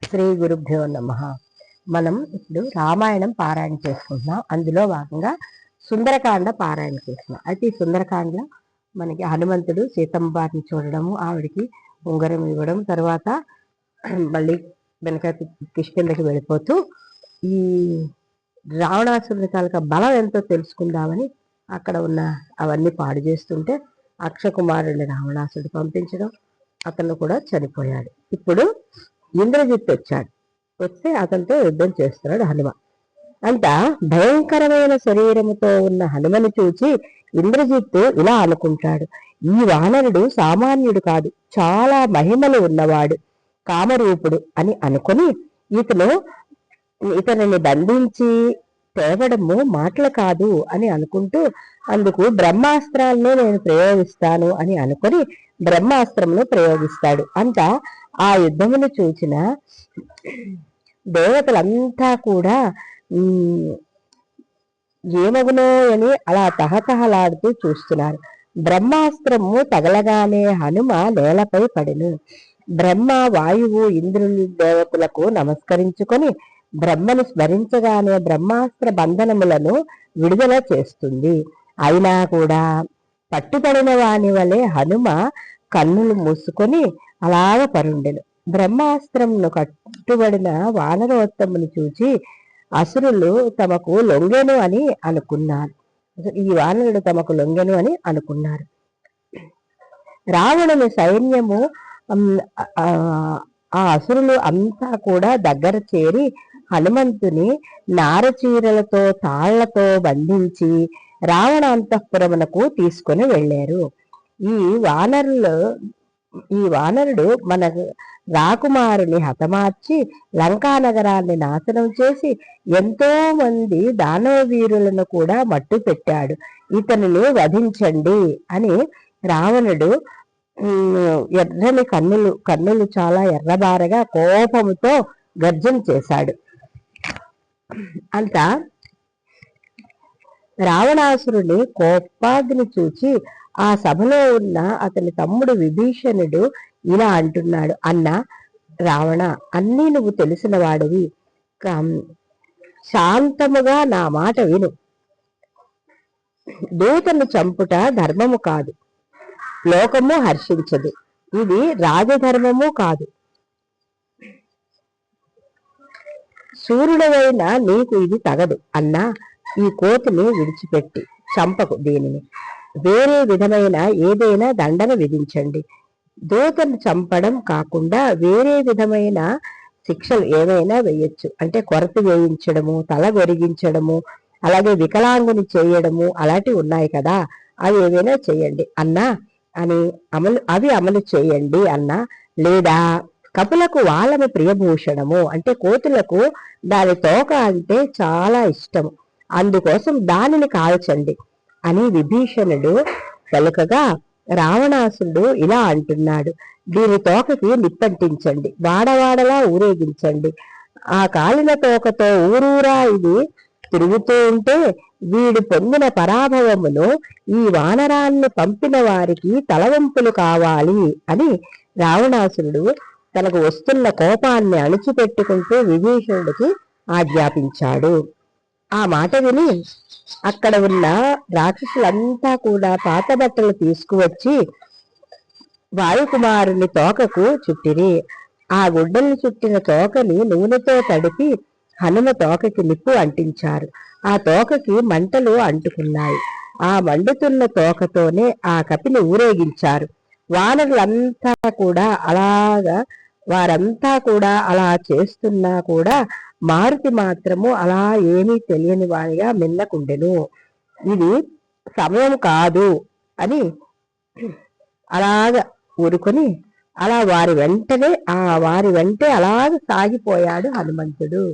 శ్రీ గురుభ్యో నమః. మనం ఇప్పుడు రామాయణం పారాయణ చేసుకుంటున్నాం. అందులో భాగంగా సుందరకాండ పారాయణ చేస్తున్నాం. అయితే ఈ సుందరకాండలో మనకి హనుమంతుడు సీతమ్మ వారిని చూడడము, ఆవిడికి ఉంగరం ఇవ్వడం, తర్వాత మళ్ళీ వెనక కిష్కిందకి వెళ్ళిపోతూ ఈ రావణాసురుని తాలూకా బలం ఎంతో తెలుసుకుందామని అక్కడ ఉన్న అవన్నీ పాడు చేస్తుంటే అక్షకుమారుడిని రావణాసుడు పంపించడం, అతను కూడా చనిపోయాడు. ఇప్పుడు ఇంద్రజిత్ వచ్చాడు. వస్తే అతనితో యుద్ధం చేస్తున్నాడు హనుమ. అంత భయంకరమైన శరీరముతో ఉన్న హనుమని చూచి ఇంద్రజిత్తు ఇలా అనుకుంటాడు, ఈ వానరుడు సామాన్యుడు కాదు, చాలా మహిమలు ఉన్నవాడు, కామరూపుడు అని అనుకుని ఇతనిని బంధించి తేవడము మాటలు కాదు అని అనుకుంటూ అందుకు బ్రహ్మాస్త్రాన్ని నేను ప్రయోగిస్తాను అని అనుకుని బ్రహ్మాస్త్రమును ప్రయోగిస్తాడు. అంత ఆ యుద్ధమును చూచిన దేవతలంతా కూడా ఏమగునో అని అలా తహతహలాడుతూ చూస్తున్నారు. బ్రహ్మాస్త్రము తగలగానే హనుమ నేలపై పడెను. బ్రహ్మ, వాయువు, ఇంద్రుని దేవతలకు నమస్కరించుకొని బ్రహ్మను స్మరించగానే బ్రహ్మాస్త్ర బంధనములను విడుదల చేస్తుంది. అయినా కూడా పట్టుబడిన వాని వలె హనుమ కన్నులు మూసుకొని అలాగ పరుండెను. బ్రహ్మాస్త్రమును కట్టుబడిన వానరోత్తమును చూచి అసురులు తమకు లొంగెను అని అనుకున్నారు. ఈ వానరుడు తమకు లొంగెను అని అనుకున్నారు. రావణుని సైన్యము ఆ అసురులు అంతా కూడా దగ్గర చేరి హనుమంతుని నారచీరలతో తాళ్లతో బంధించి రావణ అంతఃపురమునకు తీసుకొని వెళ్ళారు. ఈ వానరుడు మన రాకుమారుని హతమార్చి లంకా నగరాన్ని నాశనం చేసి ఎంతో మంది దానవ వీరులను కూడా మట్టు పెట్టాడు. ఇతనిని వధించండి అని రావణుడు ఎర్రని కన్నులు చాలా ఎర్రబారగా కోపముతో గర్జన చేశాడు. అంతా రావణాసురుని కోపాగ్ని చూచి ఆ సభలో ఉన్న అతని తమ్ముడు విభీషణుడు ఇలా అంటున్నాడు, అన్న రావణ, అన్నీ నువ్వు తెలిసిన వాడివి, శాంతముగా నా మాట విను. దూతను చంపుట ధర్మము కాదు, లోకము హర్షించదు, ఇది రాజధర్మము కాదు. సూర్యుడవైన నీకు ఇది తగదు. అన్నా, ఈ కోతిని విడిచిపెట్టి చంపకు, దీనిని వేరే విధమైన ఏదైనా దండన విధించండి. దూతను చంపడం కాకుండా వేరే విధమైన శిక్షలు ఏమైనా వేయచ్చు. అంటే కొరత వేయించడము, తల గొరిగించడము, అలాగే వికలాంగుని చేయడము, అలాంటివి ఉన్నాయి కదా, అవి ఏవైనా చేయండి అన్నా అని అవి అమలు చేయండి అన్నా. లేదా కపులకు వాళ్ళని ప్రియభూషణము, అంటే కోతులకు దాని తోక అంటే చాలా ఇష్టము, అందుకోసం దానిని కాల్చండి అని విభీషణుడు పలుకగా రావణాసురుడు ఇలా అంటున్నాడు, దీని తోకకి నిప్పంటించండి, వాడవాడలా ఊరేగించండి. ఆ కాలిన తోకతో ఊరూరా ఇది తిరుగుతూ ఉంటే వీడు పొందిన పరాభవమును ఈ వానరాన్ని పంపిన వారికి తలవంపులు కావాలి అని రావణాసురుడు తనకు వస్తున్న కోపాన్ని అణిచిపెట్టుకుంటూ విభీషణుడికి ఆజ్ఞాపించాడు. ఆ మాట విని అక్కడ ఉన్న రాక్షసులంతా కూడా పాత బట్టలు తీసుకువచ్చి వాయుకుమారుని తోకకు చుట్టిరి. ఆ గుడ్డల్ని చుట్టిన తోకని నూనెతో తడిపి హనుమ తోకకి నిప్పు అంటించారు. ఆ తోకకి మంటలు అంటుకున్నాయి. ఆ మండుతున్న తోకతోనే ఆ కపిని ఊరేగించారు. వారంతా కూడా అలా చేస్తున్నా కూడా మారుతి మాత్రము అలా ఏమీ తెలియని వాడిగా మిన్నకుండెను. ఇది సమయం కాదు అని అలాగ ఊరుకొని అలా వారి వెంటే అలాగ సాగిపోయాడు హనుమంతుడు.